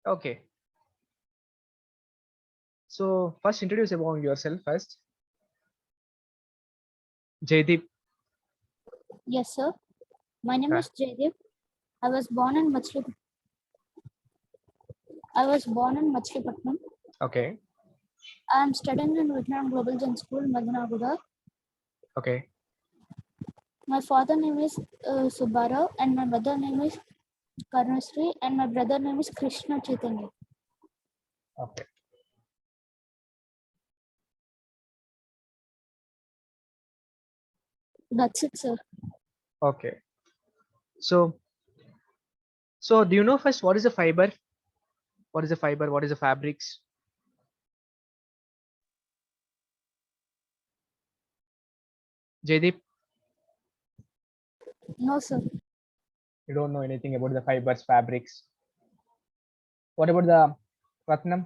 Okay. So first introduce about yourself first. Jaydeep. Yes, sir. My name is Jaydeep. I was born in Machilipatnam. Okay. I am studying in Vietnam Global Gen School, Madanaguda. Okay. My father name is Subbarao, and my mother name is Karnasri, and my brother name is Krishna Chaitanya. Okay. That's it, sir. Okay. So do you know first what is a fiber? What is a fiber? What is the fabrics? Jaydeep, No, sir. you don't know anything about the fibers, fabrics. What about the Ratnam?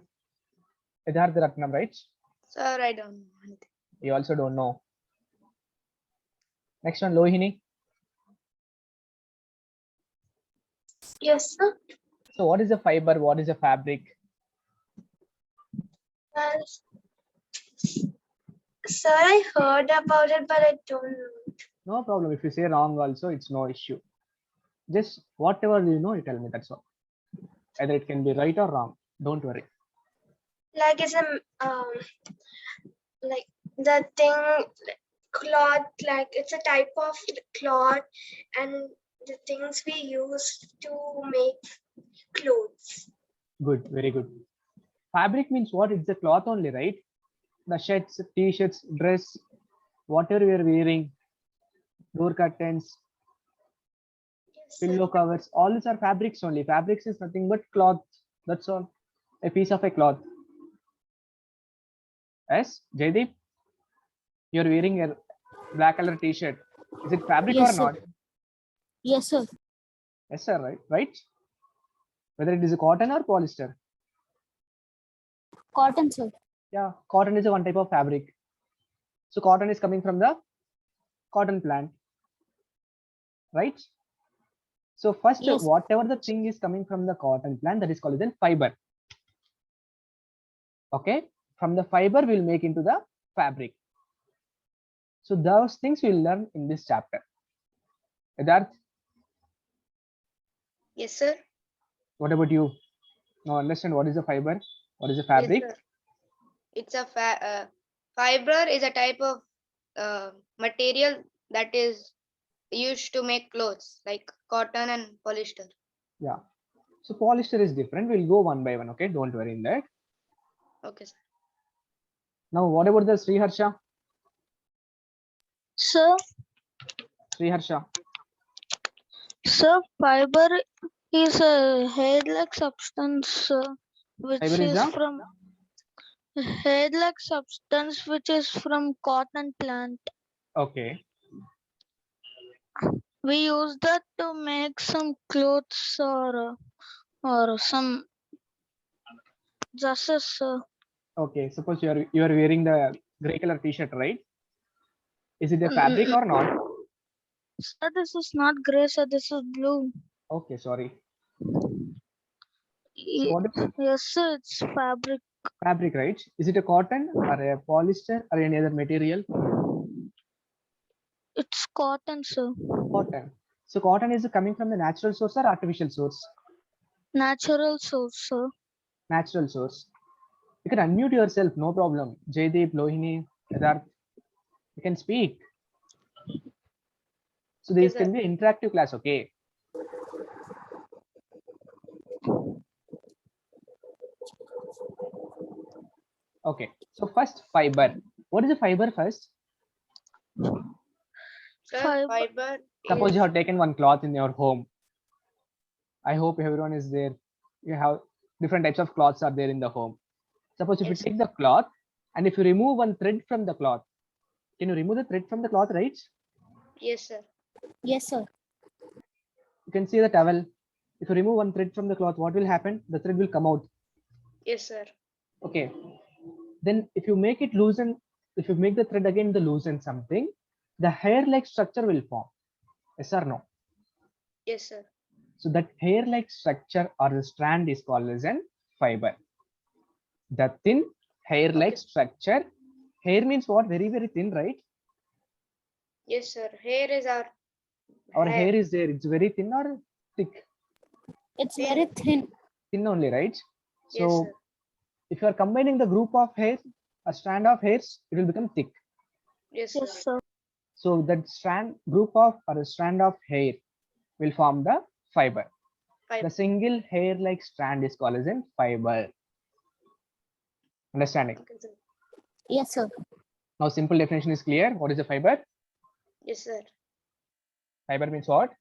Siddharth Ratnam, right? Sir, I don't know anything. You also don't know. Next one, Lohini. Yes, sir. So what is a fiber? What is a fabric? Sir, I heard about it, but I don't know. No problem. If you say wrong also, it's no issue. Just whatever you know, you tell me, that's all. Either it can be right or wrong. Don't worry. Like it's a like the thing cloth, like it's a type of cloth and the things we use to make clothes. Good, very good. Fabric means what? It's the cloth only, right? The shirts, t-shirts, dress, whatever we are wearing, door curtains, Yes, pillow covers, all these are fabrics only. Fabrics is nothing but cloth. That's all. A piece of a cloth. Yes, Jaydeep, you're wearing a black color t-shirt. Is it fabric Yes, or sir. not? Yes, sir. Yes, sir, right? Right? Whether it is a cotton or polyester. Cotton, sir. Yeah, cotton is a one type of fabric. So cotton is coming from the cotton plant, right? So first, Yes. whatever the thing is coming from the cotton plant, that is called as fiber. Okay, from the fiber we'll make into the fabric. So those things we'll learn in this chapter. Siddharth, Yes, sir. what about you? Now understand what is the fiber, what is the fabric? Yes, sir. It's a fiber is a type of material that is used to make clothes like cotton and polyester. Yeah. So polyester is different. We'll go one by one. Okay, don't worry in that. Okay, sir. Now what about the Sriharsha? Sir, Sriharsha. sir, fiber is a hair-like substance which Fiber is is a from hair-like substance which is from cotton plant. okay. We use that to make some clothes or some dresses. Okay. Suppose you are wearing the gray color t-shirt, right? Is it a fabric or not? Sir, this is not gray, sir. This is blue. Okay, sorry. So what is Yes, sir. It's fabric. fabric, right? Is it a cotton or a polyester or any other material? It's cotton, sir. Cotton. So cotton is coming from the natural source or artificial source? Natural source, sir. Natural source. You can unmute yourself, no problem. Jaydeep, Lohini, Siddharth, you can speak. So this Yes, can be an interactive class, okay? Okay. So first fiber. What is a fiber first? sir. Fiber Suppose is you have taken one cloth in your home. I hope everyone is there. You have different types of cloths are there in the home. Suppose if yes, you take the cloth and if you remove one thread from the cloth, can you remove the thread from the cloth, right? yes, sir. Yes, sir. You can see the towel. If you remove one thread from the cloth, what will happen? The thread will come out. Yes, sir. Okay. Then if you make it loosen, if you make the thread again the loosen something, the hair-like structure will form. Yes or no? Yes, sir. So that hair-like structure or the strand is called as an fiber. The thin hair-like Okay. structure. Hair means what? Very, very thin, right? Yes, sir. Hair is our Our hair is there. It's very thin or thick? It's Thin. very thin. Thin only, right? Yes, So sir. if you are combining the group of hair, a strand of hairs, it will become thick. Yes, sir. Yes, sir. So that strand group of or a strand of hair will form the fiber. Fiber. The single hair-like strand is called as a fiber. Understanding? Okay, sir. Yes, sir. Now simple definition is clear. What is a fiber? Yes, sir. Fiber means what?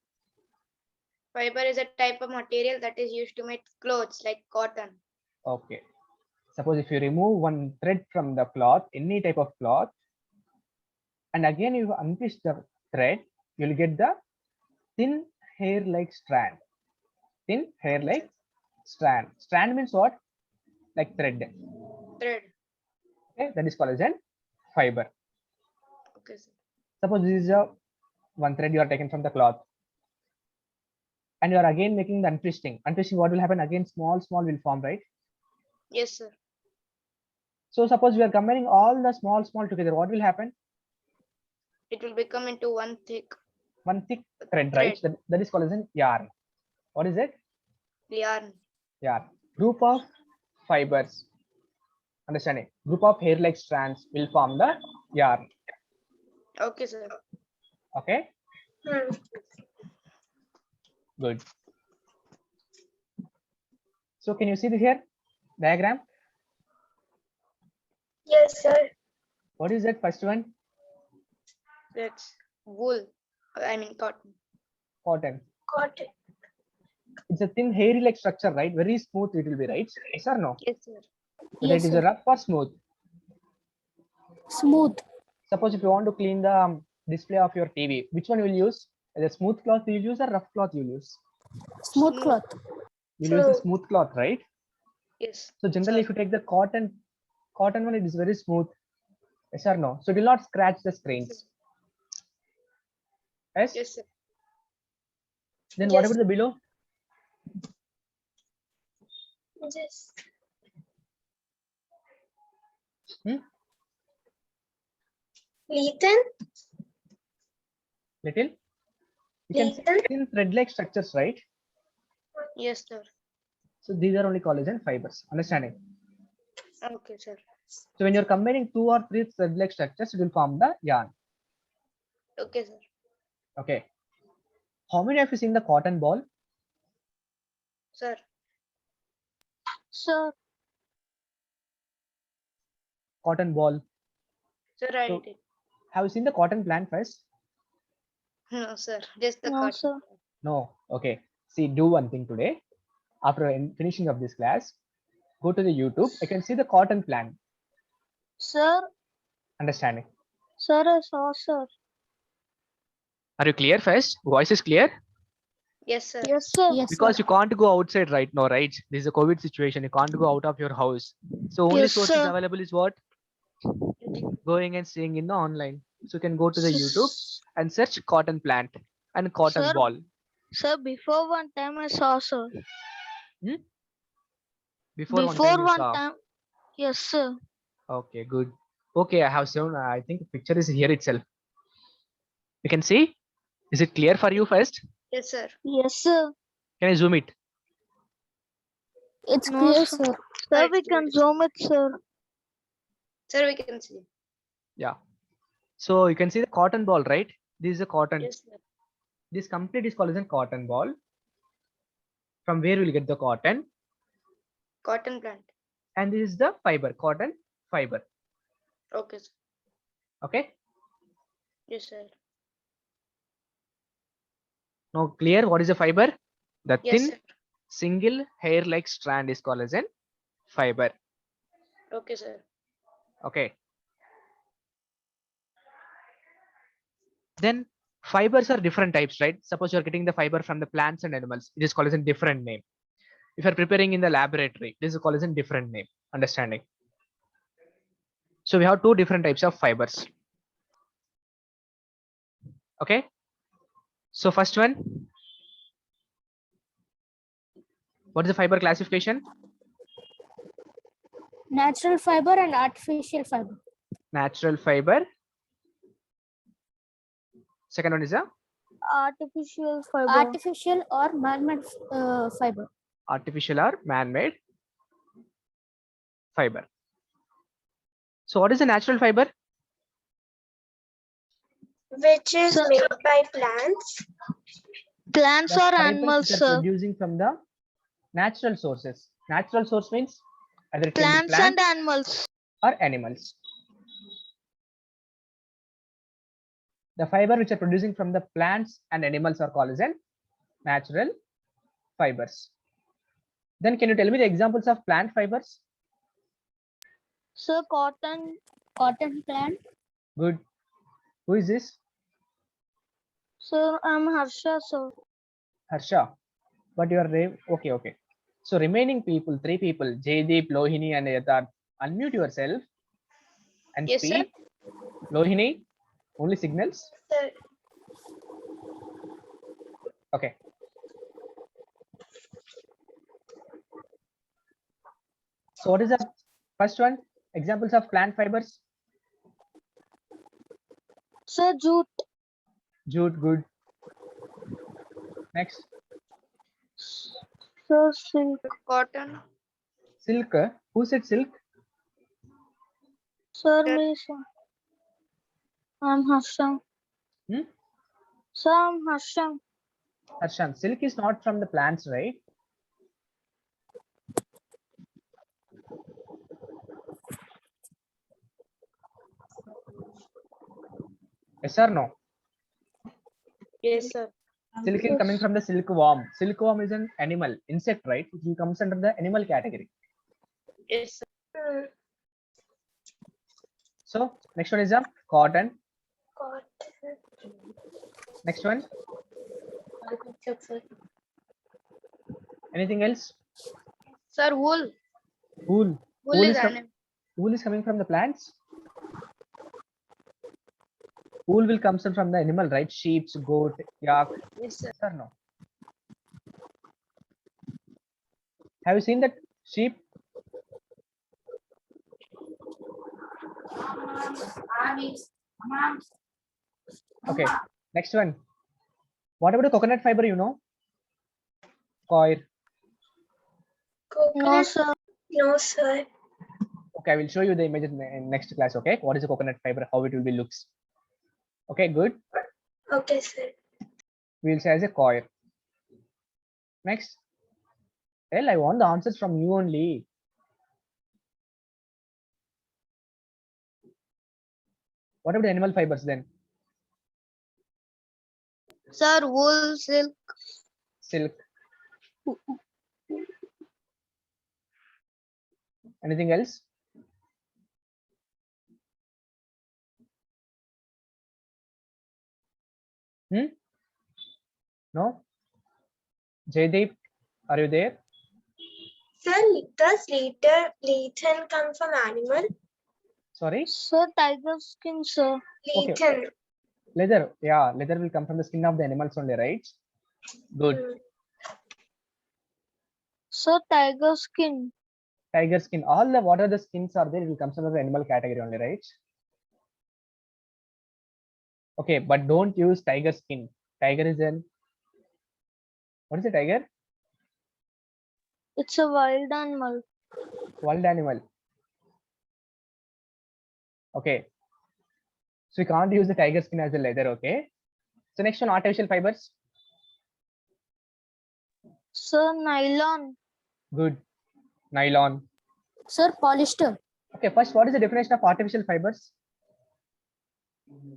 Fiber is a type of material that is used to make clothes like cotton. Okay. Suppose if you remove one thread from the cloth, any type of cloth, and again you untwist the thread, you'll get the thin hair-like strand. Thin hair-like strand. Strand means what? Like thread. Thread. Okay, that is called as an fiber. Okay, sir. Suppose this is a one thread you are taken from the cloth, and you are again making the untwisting. Untwisting, what will happen? Again, small will form, right? Yes, sir. So suppose we are combining all the small together, what will happen? It will become into one thick One thick thread, right? That is called as an yarn. What is it? yarn. Yarn. Group of fibers. Understanding? Group of hair-like strands will form the yarn. Okay, sir. Okay, Hmm. good. So can you see the here diagram? Yes, sir. What is that first one? That's wool. I mean cotton. Cotton. Got it. It's a thin hairy-like structure, right? Very smooth it will be, right? Yes or no? Yes, sir. Whether Yes, it is a sir. rough or smooth. Smooth. Suppose if you want to clean the display of your TV, which one will you use? The smooth cloth you will use or rough cloth you will use? Smooth Smooth. cloth. You'll use the True. smooth cloth, right? Yes. So generally, if you take the cotton one, it is very smooth. Yes or no? So it will not scratch the screens. Yes. Yes, sir. Then what Yes. about the below? Yes. Hmm? Lethan? Little. You can see Lethan? thin thread-like structures, right? Yes, sir. So these are only collagen fibers. Understanding? Okay, sir. So when you're combining 2 or 3 thread-like structures, it will form the yarn. Okay, sir. Okay. How many of you seen the cotton ball? Sir. Sir, Cotton ball. Sir, I So- did. Have you seen the cotton plant first? No, sir. Just the no, cotton. sir. No. Okay. See, do one thing today. After finishing of this class, go to the YouTube. I can see the cotton plant. Sir, Understanding? sir, I saw, sir. Are you clear first? Voice is clear? Yes, sir. Yes, sir. Yes, Because sir. you can't go outside right now, right? This is a COVID situation. You can't go out of your house. So only Yes, sources sir. available is what? Going and seeing in the online. So you can go to the YouTube and search cotton plant and cotton Sir. ball. Sir, before one time I saw, sir. Before one time you one saw. time. Yes, sir. Okay, good. Okay, I have shown. I think the picture is here itself. You can see. Is it clear for you first? Yes, sir. Yes, sir. Can I zoom it? It's No, clear, sir. sir. Sir, Right, we can right. zoom it, sir. Sir, we can see. Yeah. So you can see the cotton ball, right? This is a cotton. Yes, sir. This complete is called as a cotton ball. From where we'll get the cotton, Cotton plant. and this is the fiber, cotton fiber. Okay, sir. Okay. Yes, sir. Now clear what is a fiber? The Yes, thin sir. single hair-like strand is called as a fiber. Okay, sir. Okay. Then fibers are different types, right? Suppose you're getting the fiber from the plants and animals. It is called as a different name. If you're preparing in the laboratory, this is called as a different name. Understanding? So we have 2 different types of fibers. Okay. So first one, What is the fiber classification? Natural fiber and artificial fiber. Natural fiber. Second one is a Artificial fiber. Artificial or man-made fiber. artificial or man-made fiber. So what is a natural fiber? Which is So- made by plants. Plants The or fibers animals, which are sir. producing from the natural sources. Natural source means either it can be Plants plants and animals. or animals. The fiber which are producing from the plants and animals are called as an natural fibers. Then can you tell me the examples of plant fibers? Sir, cotton. Cotton plant. Good. Who is this? Sir, I'm Harsha, sir. Harsha. But you are okay. So remaining people, 3 people, Jaydeep, Lohini, and Yatharth, unmute yourself and Yes, sir. speak. Lohini, only signals. Sir, Okay. So what is the first one? Examples of plant fibers. Sir, jute. Jute, good. Next, Sir, silk. Cotton. silk. Who said silk? Sir, Sir. me, sir. I'm Harsha. Hmm? Sir, I'm Harsha. Harshan, silk is not from the plants, right? Yes or no? Yes, sir. Silk is coming from the silkworm. Silkworm is an animal, insect, right? It comes under the animal category. Yes, sir. hmm, So next one is a cotton. cotton. Next one. Anything else? Sir, wool. Wool. Wool Wool is is com- animal. Wool is coming from the plants. Wool will come from the animal, right? Sheep, goat, yak. Yes, sir. Yes or no? Have you seen that sheep? Okay. Next one. What about the coconut fiber? You know, coir. No, Coconut? sir. No, sir. Okay, I will show you the image in next class. Okay, what is a coconut fiber? How it will be looks. Okay, good. Okay, sir. We will say as a coir. Next. Well, I want the answers from you only. What about the animal fibers then? Sir, wool, silk. Silk. Anything else? No? Jaydeep, are you there? Sir, does lichen come from animal? Sorry? Sir, tiger skin, sir. Okay. Lichen. Leather. Yeah, leather will come from the skin of the animals only, right? Good. Hmm. Sir, tiger skin. Tiger skin. All the what are the skins are there? It will come under the animal category only, right? Okay, but don't use tiger skin. Tiger is an what is a tiger? It's a wild animal. Wild animal. Okay. So we can't use the tiger skin as a leather, okay? So next one, artificial fibers. Sir, nylon. Good. Nylon. Sir, polyester. Okay, first, what is the definition of artificial fibers?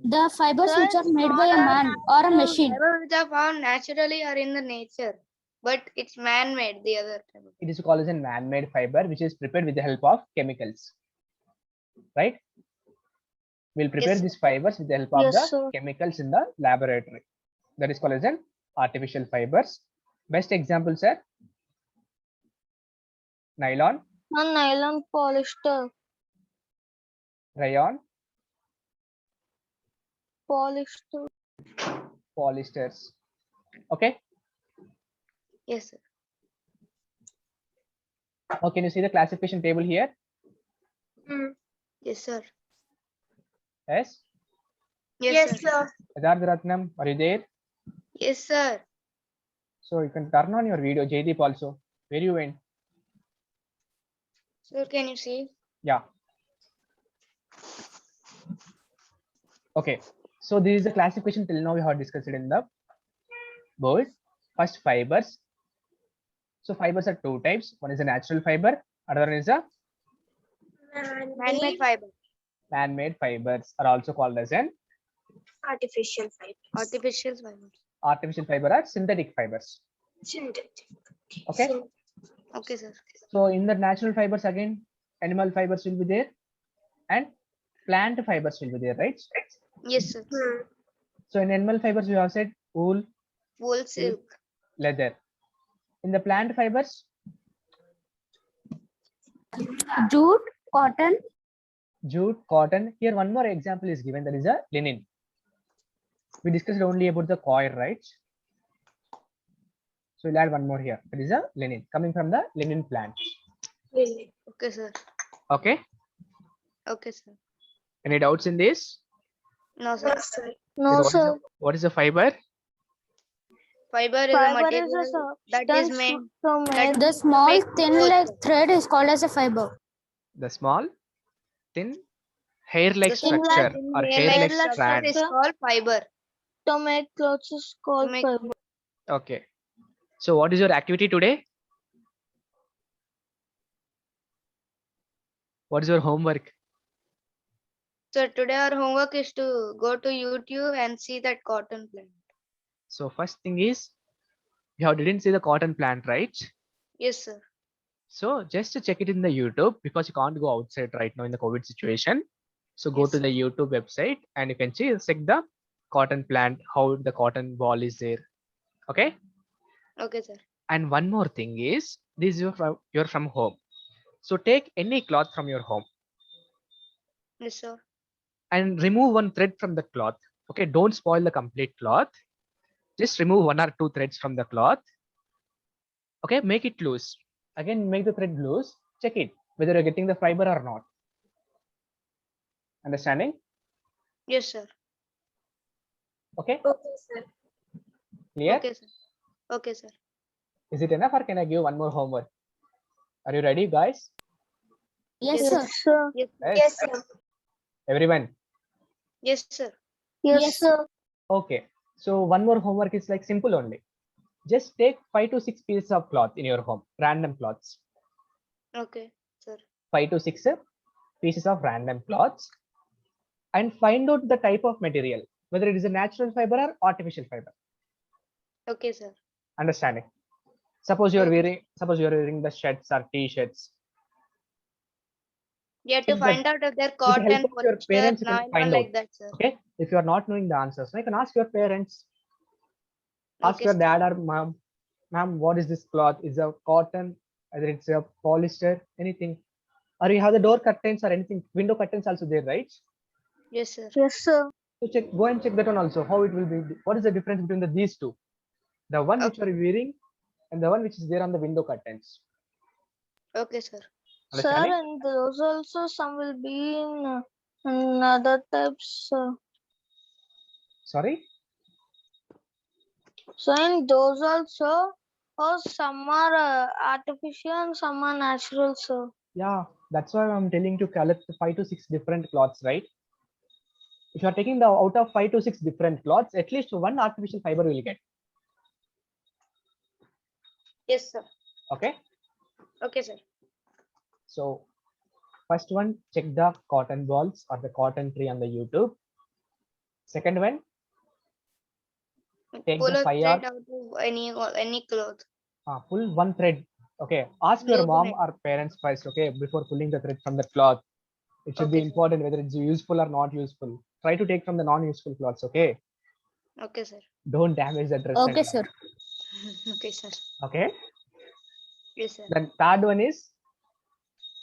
The fibers Sir, which are it's made by a not man or a machine. Fibers which are found naturally or in the nature, but it's man-made. The other type of- It is called as a man-made fiber, which is prepared with the help of chemicals. Right? We'll prepare Yes, these fibers with the help of Yes, the sir. chemicals in the laboratory. That is called as an artificial fibers. Best examples are nylon, Sir, nylon, polyester. rayon, Polyester. polyesters. Okay. Yes, sir. Oh, can you see the classification table here? Hmm. Yes, sir. Yes. Yes, sir. Siddharth Ratnam, are you there? Yes, sir. So you can turn on your video. Jaydeep also. Where you went? Sir, can you see? Yeah. Okay. So this is the classification till now we have discussed it in the board. First, fibers. So fibers are two types. One is a natural fiber. Other one is a Man-made fiber, man-made fibers, are also called as an Artificial fibers. artificial fibers. artificial fiber or synthetic fibers. Synthetic. Okay. Okay, sir. So in the natural fibers again, animal fibers will be there and plant fibers will be there, right? Yes, sir. Hmm. So in animal fibers, we have said wool, Wool, silk, leather. In the plant fibers, Jute, cotton, jute, cotton. Here one more example is given, that is a linen. We discussed only about the coir, right? So we'll add one more here. That is a linen coming from the linen plant. Really. okay, sir. Okay. Okay, sir. Any doubts in this? No, sir. Yes, sir. No, What is sir. what is a fiber? Fiber is a Fiber material is a that is substance made. to make the small Make thin clothes, like sir. thread is called as a fiber. The small, thin, hair-like The small structure thin or hair-like hair-like structure strand. is called fiber. to make clothes is called make- fiber. Okay. So what is your activity today? What is your homework? So today our homework is to go to YouTube and see that cotton plant. So first thing is, you didn't see the cotton plant, right? Yes, sir. So just to check it in the YouTube, because you can't go outside right now in the COVID situation. So go Yes, to the YouTube website and you can see, check the cotton plant, how the cotton ball is there. Okay. Okay, sir. And one more thing is, this is you're from home. So take any cloth from your home Yes, sir. and remove one thread from the cloth. Okay. Don't spoil the complete cloth. Just remove one or two threads from the cloth. Okay. Make it loose. Again, make the thread loose. Check it whether you're getting the fiber or not. Understanding? Yes, sir. Okay. Okay, sir. Clear? Okay, sir. Okay, sir. Is it enough or can I give one more homework? Are you ready, guys? Yes, Yes, sir. Sir. Yes, Yes, sir. Everyone. yes, sir. Yes, Yes. sir. Okay. So one more homework is like simple only. Just take 5 to 6 pieces of cloth in your home, random cloths. Okay, sir. 5 to 6 pieces of random cloths and find out the type of material, whether it is a natural fiber or artificial fiber. Okay, sir. Understanding? Suppose you are Okay. wearing the shirts or t-shirts. You have to Check that find out if they're with the help cotton, of your polyester, parents, you can nylon, find like out. that, sir. Okay. If you are not knowing the answers, you can ask your parents. Ask Okay, your sir. dad or mom, ma'am, what is this cloth? Is it cotton? Either it's a polyester, anything. Or you have the door curtains or anything, window curtains also there, right? Yes, sir. Yes, sir. So check, go and check that one also. How it will be? What is the difference between these two? The one which you are wearing and the one which is there on the window curtains. Okay, sir. Sir, Understanding? and those also some will be in other types. Sorry. So in those also, or some are artificial and some are natural, sir. Yeah, that's why I'm telling you to collect 5 to 6 different cloths, right? If you are taking the out of 5 to 6 different cloths, at least one artificial fiber will get. Yes, sir. Okay. Okay, sir. So first one, check the cotton balls or the cotton tree on the YouTube. Second one, take Pull the a fire. thread out of any cloth. Pull one thread. Okay. Ask your Loosen mom it. or parents first. Okay. Before pulling the thread from the cloth, it should be Okay, sir. important whether it's useful or not useful. Try to take from the non-useful cloths. Okay. Okay, sir. Don't damage the dress. Okay, and all. sir. Okay, sir. Okay. Yes, sir. Then third one is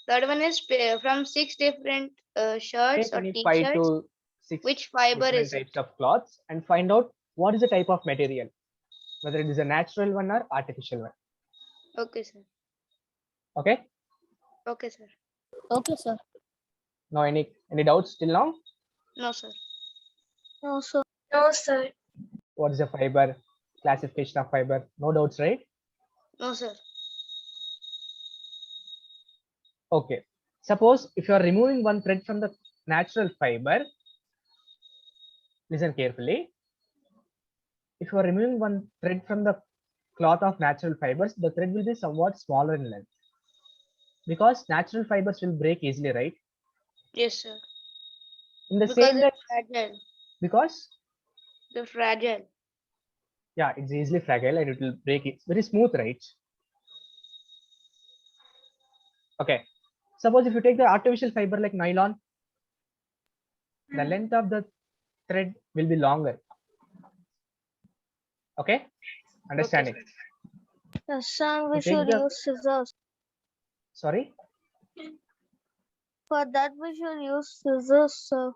Third one is from 6 different shirts take or any 5 t-shirts. to 6 Which fiber different is it? types of cloths and find out what is the type of material, whether it is a natural one or artificial one. Okay, sir. Okay. Okay, sir. Okay, sir. No, any doubts till now? No, sir. No, sir. No, sir. What is a fiber? Classification of fiber? No doubts, right? No, sir. Okay. Suppose if you are removing one thread from the natural fiber, listen carefully. If you are removing one thread from the cloth of natural fibers, the thread will be somewhat smaller in length because natural fibers will break easily, right? Yes, sir. In the Because same way, it's fragile. because They're fragile. yeah, it's easily fragile and it will break. It's very smooth, right? Okay. Suppose if you take the artificial fiber like nylon, the length of the thread will be longer. Okay, understanding. Yes, sir. We To take should the use scissors. sorry, For that, we should use scissors, sir.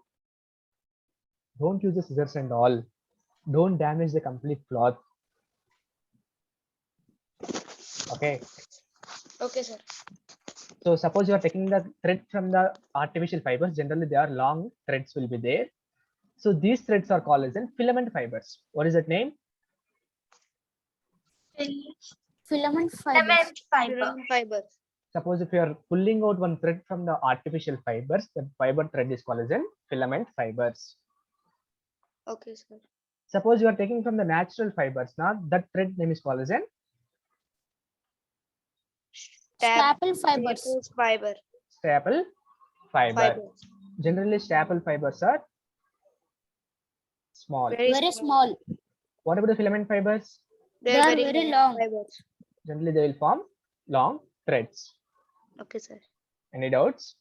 don't use the scissors and all. Don't damage the complete cloth. Okay. Okay, sir. So suppose you are taking the thread from the artificial fibers. Generally, they are long threads will be there. So these threads are called as in filament fibers. What is that name? Filament fibers. Filament fiber. Filament fibers. Suppose if you are pulling out one thread from the artificial fibers, the fiber thread is called as in filament fibers. Okay, sir. Suppose you are taking from the natural fibers, now that thread name is called as an Staple fibers. Staples fiber. staple fiber. Fibers. Generally, staple fibers are small. Very small. What about the filament fibers? They're They are very long. fibers. Generally, they will form long threads. Okay, sir. Any doubts?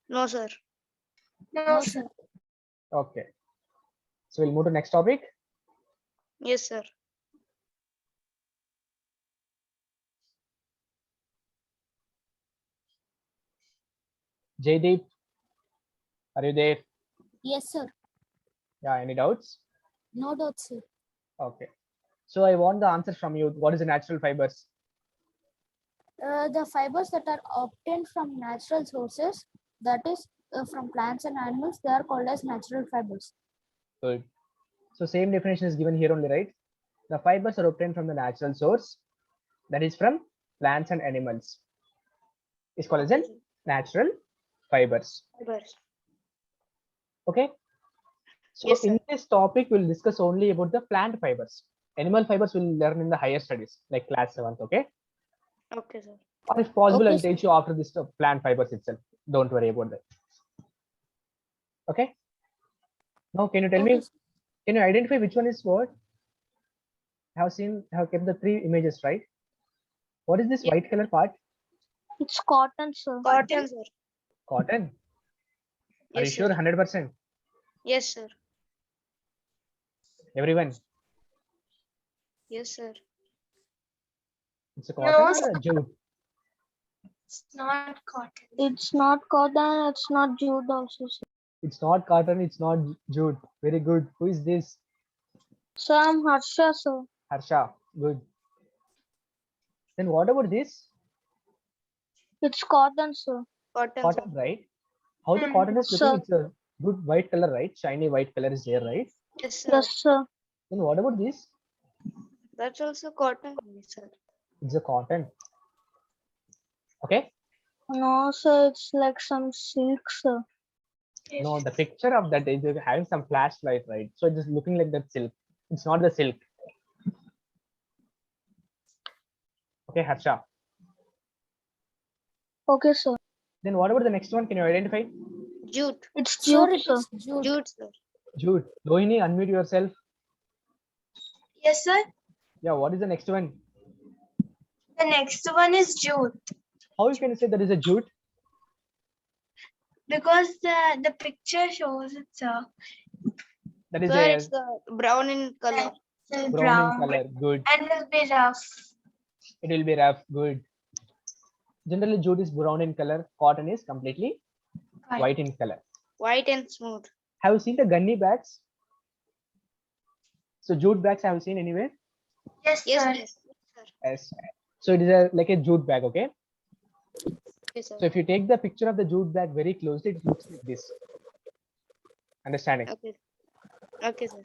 No, sir. No, No, sir. sir. Okay. So we'll move to next topic. Yes, sir. Jaydeep, are you there? Yes, sir. Yeah, any doubts? No doubt, sir. Okay. So I want the answer from you. What is the natural fibers? The fibers that are obtained from natural sources, that is from plants and animals, they are called as natural fibers. Good. So same definition is given here only, right? The fibers are obtained from the natural source, that is from plants and animals. It's called as in natural fibers. Fibers. Okay. So Yes, sir. in this topic, we'll discuss only about the plant fibers. Animal fibers we'll learn in the higher studies, like class 7th. Okay. Okay, sir. Or if possible, Okay, I'll teach you after this plant fibers itself. Don't worry about that. Okay. Now, can you tell Okay, me? sir. Can you identify which one is what? I have kept the 3 images, right? What is this Yeah. white color part? It's cotton, sir. Cotton, sir. Cotton. Are you Yes, sure? sir. 100%. Yes, sir. Everyone. Yes, sir. It's a cotton No, or a jute? It's not cotton. It's not cotton. It's not jute also, sir. It's not cotton. It's not jute. Very good. Who is this? So I'm Harsha, sir. Harsha. Good. Then what about this? It's cotton, sir. Cotton, sir. Cotton, right? How the Hmm. cotton is looking? Sir. It's a good white color, right? Shiny white color is there, right? Yes, sir. Yes, sir. Then what about this? That's also cotton, sir. It's a cotton. Okay. No, sir. It's like some silk, sir. No, the picture of that is having some flashlight, right? So it's just looking like that silk. It's not the silk. Okay, Harsha. Okay, sir. Then what about the next one? Can you identify? Jute. It's Sure, jute, it sir. is jute. Jute, sir. Jute. Rohini, unmute yourself. Yes, sir. Yeah, what is the next one? The next one is jute How you can say that is a jute? because the picture shows it's a That is Sir, a it's brown in color. brown brown in color. Good. and will be rough. It will be rough. Good. Generally, jute is brown in color. Cotton is completely white in color. White and smooth. Have you seen the gunny bags? So jute bags have you seen anywhere? Yes, Yes, sir. sir. Yes. So it is like a jute bag. Okay. Okay, sir. So if you take the picture of the jute bag very closely, it looks like this. Understanding? Okay. Okay, sir.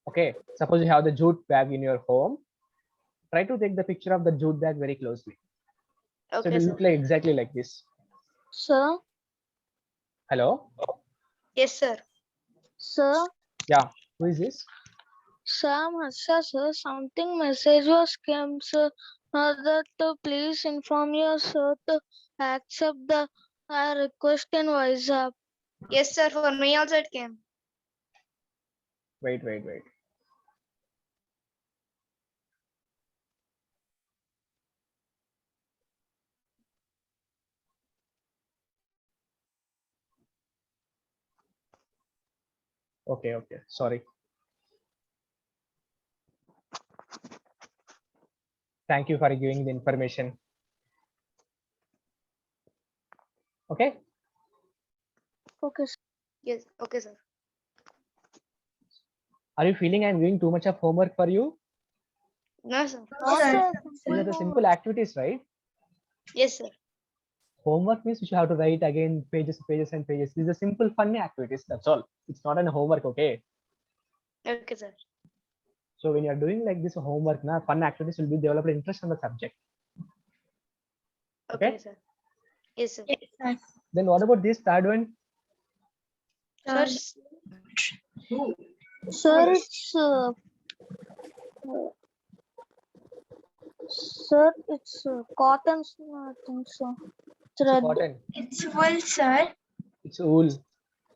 Okay. Suppose you have the jute bag in your home. Try to take the picture of the jute bag very closely. So it Okay, will sir. look like exactly like this. Sir, Hello? Yes, sir. sir, Yeah. Who is this? Sam Harsha, sir, something message was came, sir, that please inform your sir to accept the request in WhatsApp. Yes, sir. For me also it came. Wait. Okay. Sorry. Thank you for giving the information. Okay. Okay, sir. Yes. Okay, sir. Are you feeling I'm giving too much of homework for you? No, sir. No, sir. sir. These are the simple activities, right? Yes, sir. Homework means you have to write again pages and pages. These are simple funny activities. That's all. It's not an homework, okay? Okay, sir. So when you're doing like this homework, fun activities will be developed interest in the subject. Okay, Okay. sir. Yes, sir. Yes, sir. Then what about this third one? Sir, Sir, it's cotton, I think so. It's a Thread. cotton. It's wool, sir. It's wool.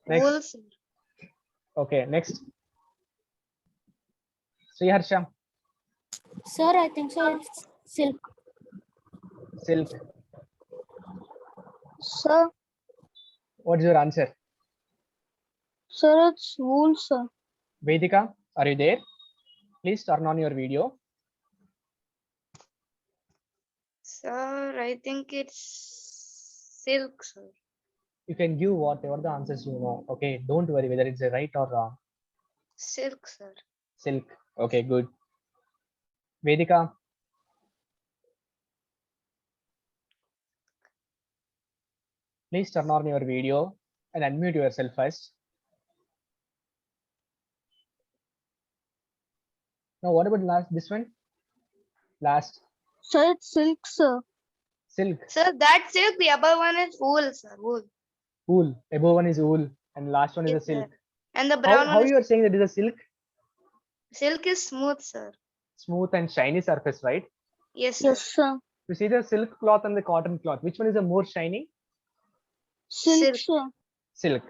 Next. wool, sir. Okay, next. Sri Harsha, Sir, I think so. It's silk. silk. Sir, What's your answer? sir, it's wool, sir. Vedika, are you there? Please turn on your video. Sir, I think it's silk, sir. You can give whatever the answers you know. Okay, don't worry whether it's right or wrong. Silk, sir. Silk. Okay, good. Vedika, please turn on your video and unmute yourself first. Now, what about last? This one? Last. Sir, it's silk, sir. Silk. Sir, that silk, the above one is wool, sir. Wool. Wool. Above one is wool and last one is a Yes, sir. silk. And the brown How one you are saying that is a silk? silk is smooth, sir. Smooth and shiny surface, right? Yes, sir. Yes, sir. You see the silk cloth and the cotton cloth. Which one is the more shiny? Silk, Silk. sir. Silk.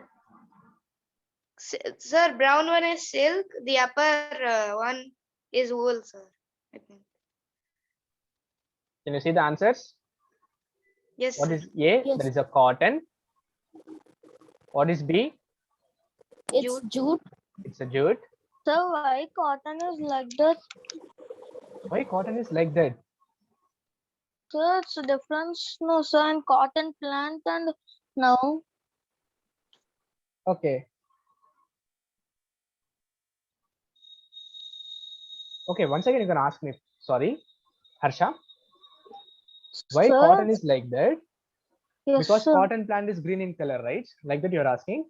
Sir, brown one is silk. The upper one is wool, sir. I think. Can you see the answers? Yes, What sir. is A? Yes. That is a cotton. What is B? It's jute. It's a jute. Sir, why cotton is like that? Why cotton is like that? Sir, it's a difference, no, sir, in cotton plant and now. Okay. Okay, once again you can ask me. Sorry, Harsha. Why Sir, cotton is like that? yes, Because sir. cotton plant is green in color, right? Like that you're asking?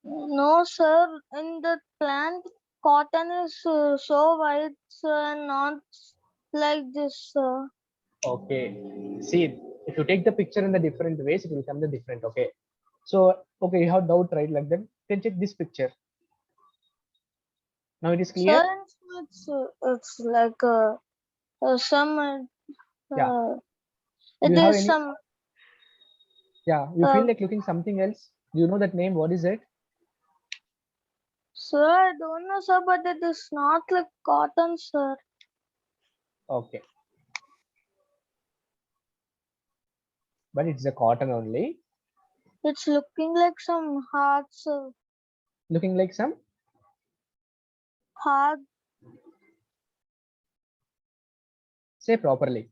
No, sir. In the plant, cotton is so white, sir, and not like this, sir. Okay. See, if you take the picture in the different ways, it will come the different. Okay. So, okay, you have doubt, right? Like that. Then check this picture. Now it is clear? Sir, it's like some. Yeah. It Do you have is any? some. Yeah. You feel like looking something else? Do you know that name? What is it? Sir, I don't know, sir, but it is not like cotton, sir. Okay. But it's a cotton only. It's looking like some hearts, sir. Looking like some? Heart. Say properly.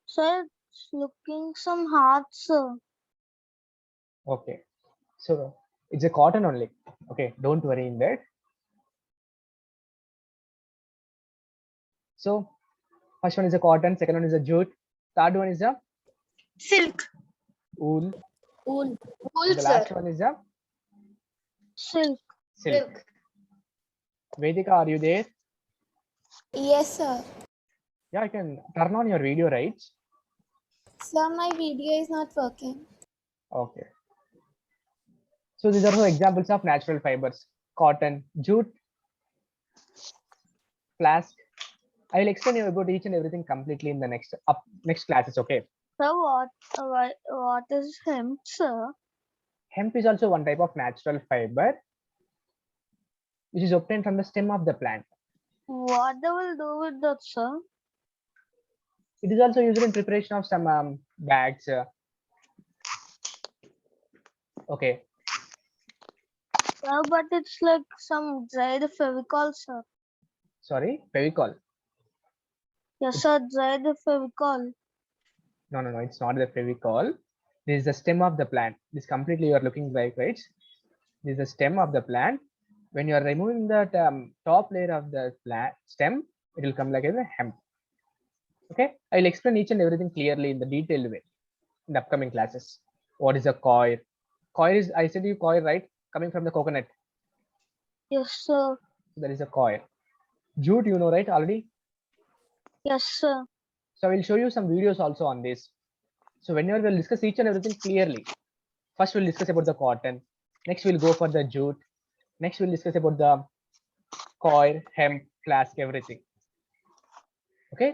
Sir, it's looking some hearts, sir. Okay. So it's a cotton only. Okay. Don't worry in that. So first one is a cotton, second one is a jute, third one is a Silk. Wool. Wool. Wool, The sir. last one is a Silk. silk. Silk. Vedika, are you there? Yes, sir. Yeah, you can turn on your video, right? Sir, my video is not working. Okay. So these are some examples of natural fibers: cotton, jute, flask. I will explain you about each and everything completely in the next classes. Okay. So what is hemp, sir? Hemp is also one type of natural fiber which is obtained from the stem of the plant. What they will do with that, sir? It is also used in preparation of some bags. Okay. But it's like some dried Fevicol, sir. Sorry, Fevicol. Yes, sir, dried Fevicol. No, it's not the Fevicol. This is the stem of the plant. This completely you are looking like, right? This is the stem of the plant. When you are removing that top layer of the plant stem, it will come like a hemp. Okay, I will explain each and everything clearly in the detailed way in the upcoming classes. What is a coir? Coir is, I said you coir, right? Coming from the coconut. Yes, sir. So there is a coir. Jute, you know, right? Already. Yes, sir. So I will show you some videos also on this. So whenever we'll discuss each and everything clearly. First we'll discuss about the cotton. Next we'll go for the jute. Next we'll discuss about the coir, hemp, flask, everything. Okay.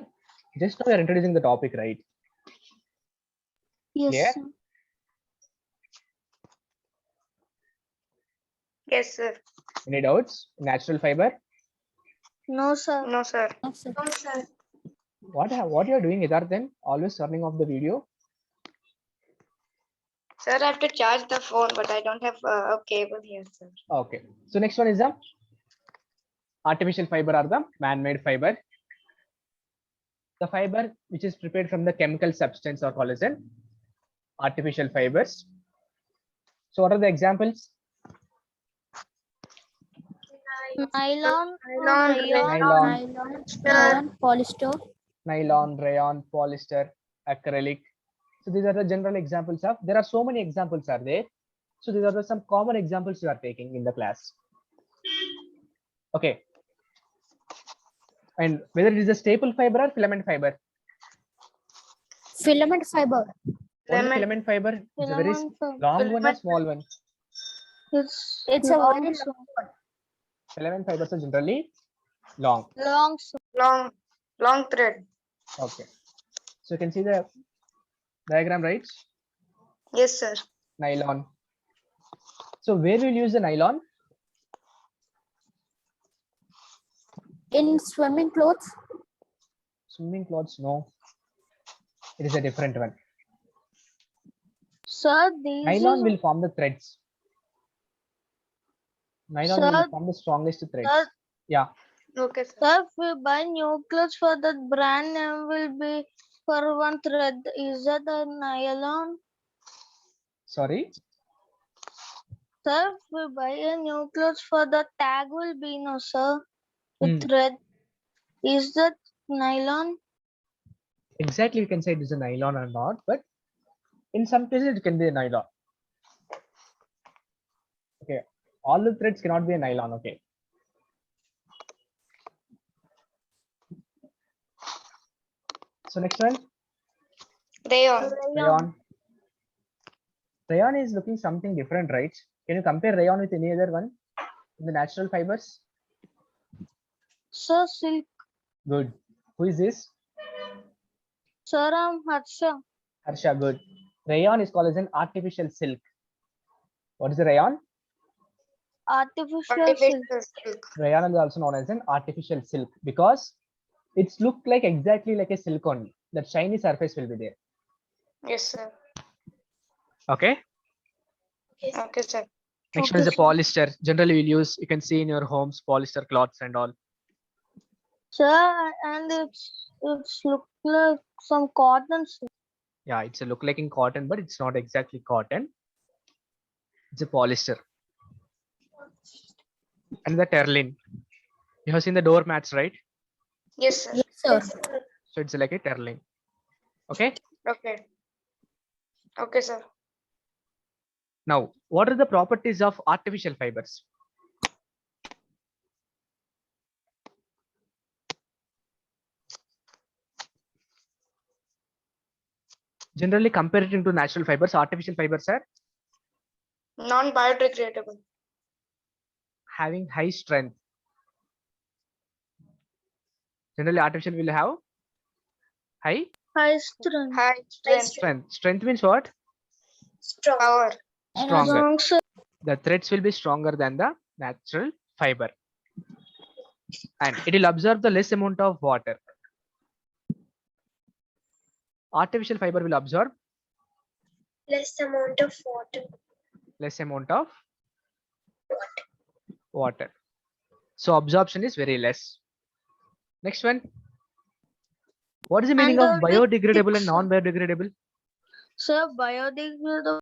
Just now we are introducing the topic, right? Yes, Clear? sir. Yes, sir. Any doubts? Natural fiber. No, sir. No, sir. No, sir. No, sir. What you are doing, Idar, then? Always turning off the video. Sir, I have to charge the phone, but I don't have a cable here, sir. Okay. So next one is the artificial fiber or the man-made fiber. The fiber which is prepared from the chemical substance or called as an artificial fibers. So what are the examples? Nylon, Nylon, rayon, Nylon, Rayon, polyester. nylon, rayon, polyester, acrylic. So these are the general examples of. There are so many examples are there. So these are the some common examples you are taking in the class. Okay. And whether it is a staple fiber or filament fiber. Filament fiber. Only Filament. filament fiber is a very filament, sir. long one or Filament. small one. It's a long, very sir. long one. Filament fibers are generally long. Long, sir. Long thread. Okay. So you can see the diagram, right? Yes, sir. Nylon. So where will you use the nylon? In swimming clothes. Swimming clothes, no. It is a different one. Sir, these Nylon is, will form the threads. Nylon will Sir, form the strongest threads. Sir, Yeah. Okay, sir. sir, if we buy new clothes for that brand name will be for one thread. Is that a nylon? Sorry. Sir, if we buy a new clothes for the tag will be no, sir. With Hmm. thread. Is that nylon? Exactly, you can say it is a nylon or not, but in some cases it can be a nylon. Okay. All the threads cannot be a nylon. Okay. So next one, Rayon. rayon. Rayon is looking something different, right? Can you compare rayon with any other one in the natural fibers? Sir, silk. Good. Who is this? Sir, I'm Harsha. Harsha, good. Rayon is called as an artificial silk. What is the rayon? Artificial silk. Artificial silk. Rayon is also known as an artificial silk because it's look like exactly like a silk only. That shiny surface will be there. Yes, sir. Okay. Okay, sir. Next one is the polyester. Generally, we'll use, you can see in your homes, polyester cloths and all. Sir, and it's look like some cotton. Sir. Yeah, it's a look like in cotton, but it's not exactly cotton. It's a polyester. And the terling. You have seen the doormats, right? Yes, sir. Yes, sir. So it's like a terling. Okay. Okay. Okay, sir. Now, what are the properties of artificial fibers? Generally, comparing to natural fibers, artificial fibers are Non-biodegradable. having high strength. Generally, artificial will have high High strength. High strength. strength. Strength means what? Strong. Power. Stronger. Strong, sir. The threads will be stronger than the natural fiber, and it will absorb the less amount of water. Artificial fiber will absorb Less amount of water. less amount of water. So absorption is very less. Next one. What is the meaning of And the biodegradable and fix- non-biodegradable? Sir, biodegradable